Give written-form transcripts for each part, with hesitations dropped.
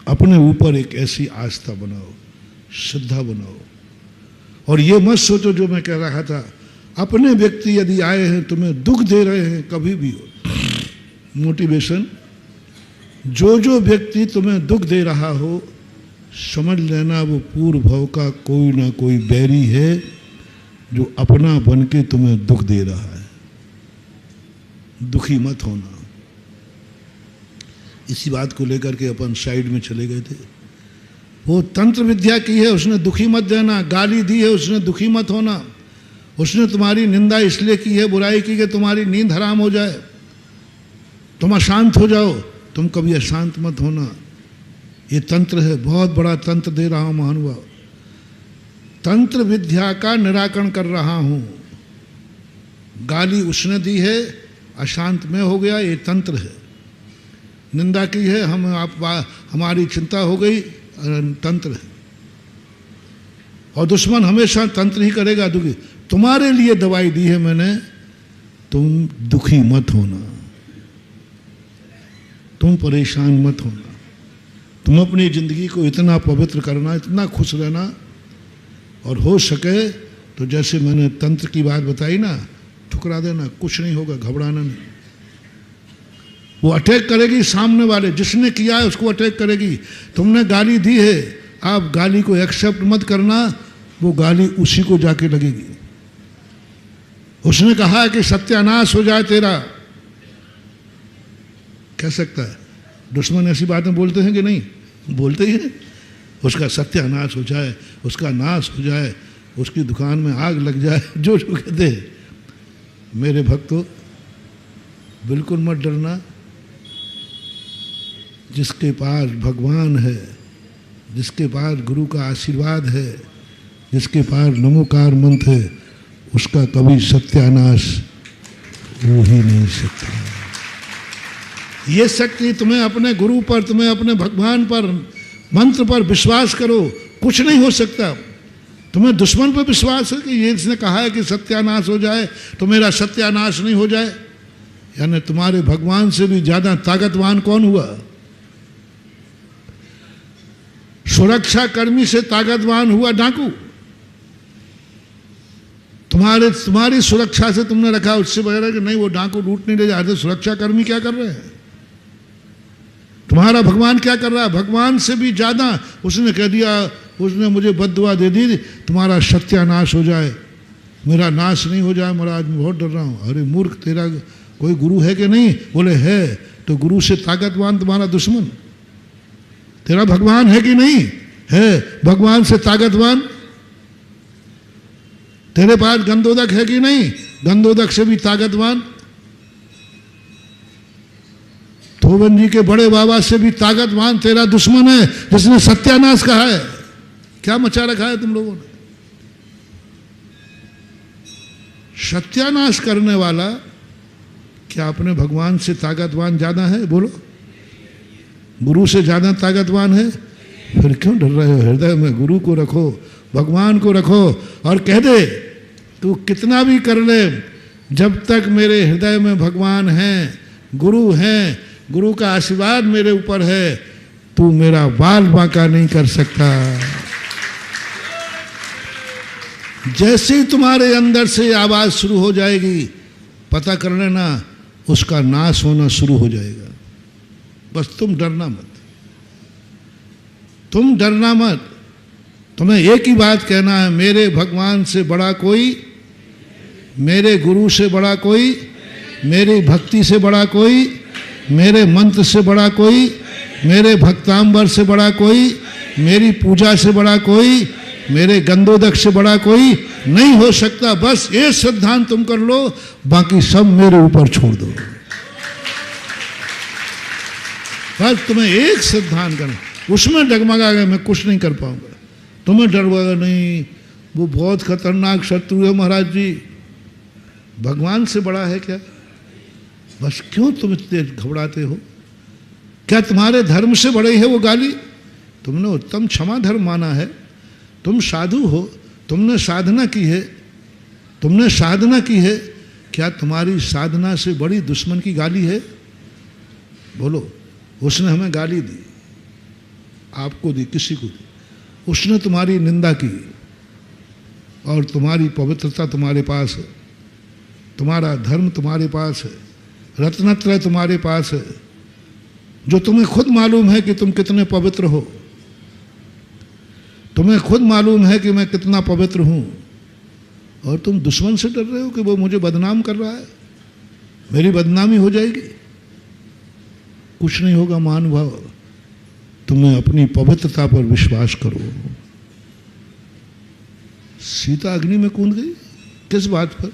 अपने ऊपर एक ऐसी आस्था बनाओ, श्रद्धा बनाओ। और ये मत सोचो जो मैं कह रहा था, अपने व्यक्ति यदि आए हैं तुम्हें दुख दे रहे हैं, कभी भी हो मोटिवेशन, जो व्यक्ति तुम्हें दुख दे रहा हो समझ लेना वो पूर्व भव का कोई ना कोई बैरी है जो अपना बन के तुम्हें दुख दे रहा है। दुखी मत होना। इसी बात को लेकर के अपन साइड में चले गए थे। वो तंत्र विद्या की है, उसने दुखी मत देना। गाली दी है, उसने दुखी मत होना। उसने तुम्हारी निंदा इसलिए की है, बुराई की, कि तुम्हारी नींद हराम हो जाए, तुम अशांत हो जाओ। तुम कभी अशांत मत होना। ये तंत्र है, बहुत बड़ा तंत्र दे रहा हूं महानुभाव। तंत्र विद्या का निराकरण कर रहा हूं। गाली उसने दी है, अशांत में हो गया, ये तंत्र है। निंदा की है, हमारी चिंता हो गई, तंत्र है। और दुश्मन हमेशा तंत्र ही करेगा, दुखी। तुम्हारे लिए दवाई दी है मैंने, तुम दुखी मत होना, तुम परेशान मत होना। तुम अपनी जिंदगी को इतना पवित्र करना, इतना खुश रहना, और हो सके तो जैसे मैंने तंत्र की बात बताई ना, ठुकरा देना, कुछ नहीं होगा, घबराना नहीं। वो अटैक करेगी, सामने वाले जिसने किया है उसको अटैक करेगी। तुमने गाली दी है, आप गाली को एक्सेप्ट मत करना, वो गाली उसी को जाके लगेगी। उसने कहा है कि सत्यानाश हो जाए तेरा, कह सकता है। दुश्मन ऐसी बातें बोलते हैं कि नहीं? बोलते ही हैं। उसका सत्यानाश हो जाए, उसका नाश हो जाए, उसकी दुकान में आग लग जाए, जो जो कहते हैं। मेरे भक्तों, बिल्कुल मत डरना। जिसके पास भगवान है, जिसके पास गुरु का आशीर्वाद है, जिसके पास नमोकार मंत्र है, उसका कभी सत्यानाश हो ही नहीं सकता। ये शक्ति तुम्हें अपने गुरु पर, तुम्हें अपने भगवान पर, मंत्र पर विश्वास करो, कुछ नहीं हो सकता। तुम्हें दुश्मन पर विश्वास है कि ये इसने कहा है कि सत्यानाश हो जाए, तो मेरा सत्यानाश नहीं हो जाए। यानी तुम्हारे भगवान से भी ज्यादा ताकतवान कौन हुआ? सुरक्षा कर्मी से ताकतवान हुआ डाकू। तुम्हारी सुरक्षा से तुमने रखा, उससे बगैर कि नहीं वो डाकू लूट नहीं ले जाते। सुरक्षा कर्मी क्या कर रहे हैं? तुम्हारा भगवान क्या कर रहा है? भगवान से भी ज्यादा उसने कह दिया, उसने मुझे बद्दुआ दे दी, तुम्हारा सत्यानाश हो जाए, मेरा नाश नहीं हो जाए महाराज, मैं बहुत डर रहा हूं। अरे मूर्ख, तेरा कोई गुरु है कि नहीं? बोले है। तो गुरु से ताकतवान तुम्हारा दुश्मन? तेरा भगवान है कि नहीं? है। भगवान से ताकतवान? तेरे पास गंधोदक है कि नहीं? गंधोदक से भी ताकतवान? धोबन जी के बड़े बाबा से भी ताकतवान तेरा दुश्मन है, जिसने सत्यानाश कहा है। क्या मचा रखा है तुम लोगों ने? सत्यानाश करने वाला क्या अपने भगवान से ताकतवान ज्यादा है? बोलो। गुरु से ज्यादा ताकतवान है? फिर क्यों डर रहे हो? हृदय में गुरु को रखो, भगवान को रखो, और कह दे तू कितना भी कर ले, जब तक मेरे हृदय में भगवान हैं, गुरु हैं, गुरु का आशीर्वाद मेरे ऊपर है, तू मेरा बाल बांका नहीं कर सकता। जैसे ही तुम्हारे अंदर से आवाज शुरू हो जाएगी, पता कर लेना उसका नाश होना शुरू हो जाएगा। बस तुम डरना मत, तुम डरना मत। तुम्हें एक ही बात कहना है, मेरे भगवान से बड़ा कोई, मेरे गुरु से बड़ा कोई, मेरी भक्ति से बड़ा कोई, मेरे मंत्र से बड़ा कोई, मेरे भक्तांबर से बड़ा कोई, मेरी पूजा से बड़ा कोई, मेरे गंधोदक से बड़ा कोई नहीं हो सकता। बस ये सिद्धांत तुम कर लो, बाकी सब मेरे ऊपर छोड़ दो। बस तुम्हें एक सिद्धांत करना, उसमें डगमगा गए मैं कुछ नहीं कर पाऊंगा। तुम्हें डरवागा नहीं, वो बहुत खतरनाक शत्रु है महाराज जी। भगवान से बड़ा है क्या? बस क्यों तुम इतने घबराते हो? क्या तुम्हारे धर्म से बड़े है वो गाली? तुमने उत्तम क्षमा धर्म माना है, तुम साधु हो, तुमने साधना की है, तुमने साधना की है। क्या तुम्हारी साधना से बड़ी दुश्मन की गाली है? बोलो। उसने हमें गाली दी, आपको दी, किसी को दी, उसने तुम्हारी निंदा की और तुम्हारी पवित्रता तुम्हारे पास है, तुम्हारा धर्म तुम्हारे पास है, रत्नत्रय तुम्हारे पास है, जो तुम्हें खुद मालूम है कि तुम कितने पवित्र हो। तुम्हें खुद मालूम है कि मैं कितना पवित्र हूं, और तुम दुश्मन से डर रहे हो कि वो मुझे बदनाम कर रहा है, मेरी बदनामी हो जाएगी। कुछ नहीं होगा महानुभाव, तुम्हें अपनी पवित्रता पर विश्वास करो। सीता अग्नि में कूद गई, किस बात पर?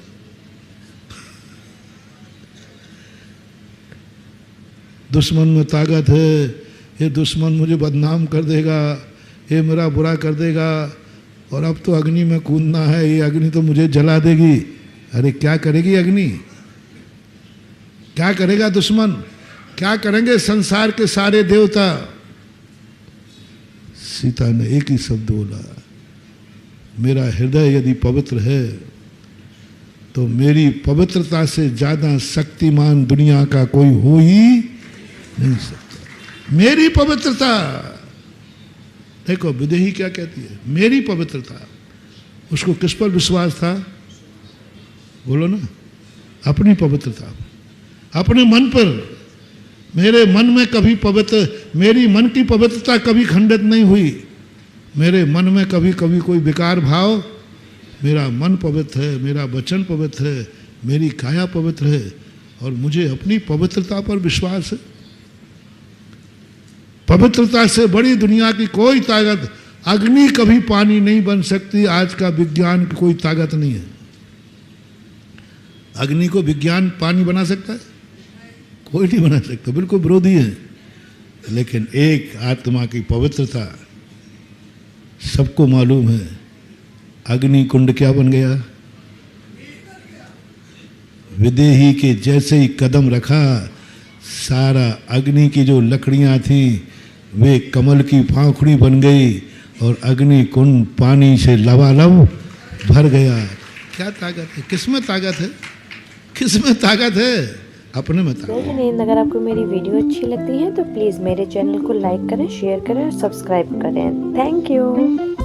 दुश्मन में ताकत है, ये दुश्मन मुझे बदनाम कर देगा, ये मेरा बुरा कर देगा, और अब तो अग्नि में कूदना है, ये अग्नि तो मुझे जला देगी। अरे क्या करेगी अग्नि? क्या करेगा दुश्मन? क्या करेंगे संसार के सारे देवता? सीता ने एक ही शब्द बोला, मेरा हृदय यदि पवित्र है तो मेरी पवित्रता से ज्यादा शक्तिमान दुनिया का कोई हो ही नहीं सकता। मेरी पवित्रता, देखो विदेही क्या कहती है, मेरी पवित्रता। उसको किस पर विश्वास था? बोलो ना, अपनी पवित्रता, अपने मन पर। मेरे मन में कभी मेरी मन की पवित्रता कभी खंडित नहीं हुई। मेरे मन में कभी कभी कोई विकार भाव, मेरा मन पवित्र है, मेरा वचन पवित्र है, मेरी काया पवित्र है, और मुझे अपनी पवित्रता पर विश्वास है। पवित्रता से बड़ी दुनिया की कोई ताकत, अग्नि कभी पानी नहीं बन सकती। आज का विज्ञान की कोई ताकत नहीं है। अग्नि को विज्ञान पानी बना सकता है? कोई नहीं बना सकता, बिल्कुल विरोधी है। लेकिन एक आत्मा की पवित्रता सबको मालूम है। अग्नि कुंड क्या बन गया? विदेही के जैसे ही कदम रखा, सारा अग्नि की जो लकड़ियां थी वे कमल की फांखड़ी बन गई, और अग्नि कुंड पानी से लबालब भर गया। क्या ताकत है? किसमें ताकत है? किसमें ताकत है? अपने में ताकत। जय हिंद। अगर आपको मेरी वीडियो अच्छी लगती है तो प्लीज़ मेरे चैनल को लाइक करें, शेयर करें और सब्सक्राइब करें। Thank you.